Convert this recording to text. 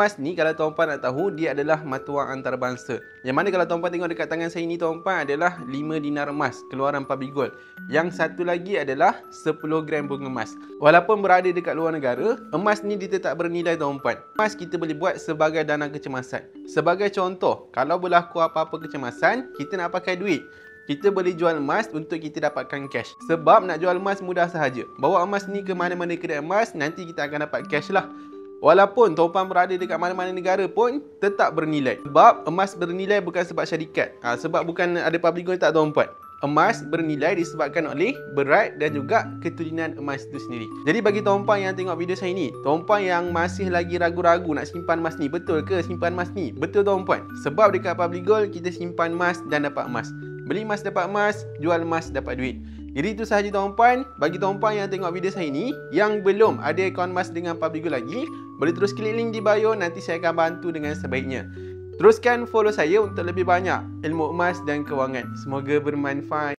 Emas ni kalau tuan-puan nak tahu, dia adalah mata wang antarabangsa. Yang mana kalau tuan-puan tengok dekat tangan saya ni tuan-puan, adalah 5 dinar emas keluaran Public Gold. Yang satu lagi adalah 10 gram bunga emas. Walaupun berada dekat luar negara, emas ni dia tetap bernilai tuan-puan. Emas kita boleh buat sebagai dana kecemasan. Sebagai contoh, kalau berlaku apa-apa kecemasan, kita nak pakai duit, kita boleh jual emas untuk kita dapatkan cash. Sebab nak jual emas mudah sahaja. Bawa emas ni ke mana-mana kedai emas, nanti kita akan dapat cash lah. Walaupun tuan-puan berada dekat mana-mana negara pun tetap bernilai. Sebab emas bernilai bukan sebab syarikat. Sebab bukan ada Public Gold tak tuan-puan. Emas bernilai disebabkan oleh berat dan juga keturunan emas itu sendiri. Jadi bagi tuan-puan yang tengok video saya ni, tuan-puan yang masih lagi ragu-ragu nak simpan emas ni, betul ke simpan emas ni? Betul tuan-puan. Sebab dekat Public Gold kita simpan emas dan dapat emas. Beli emas dapat emas, jual emas dapat duit. Jadi itu sahaja tuan-puan. Bagi tuan-puan yang tengok video saya ni, yang belum ada akaun emas dengan Public Gold lagi, boleh terus klik link di bio, nanti saya akan bantu dengan sebaiknya. Teruskan follow saya untuk lebih banyak ilmu emas dan kewangan. Semoga bermanfaat.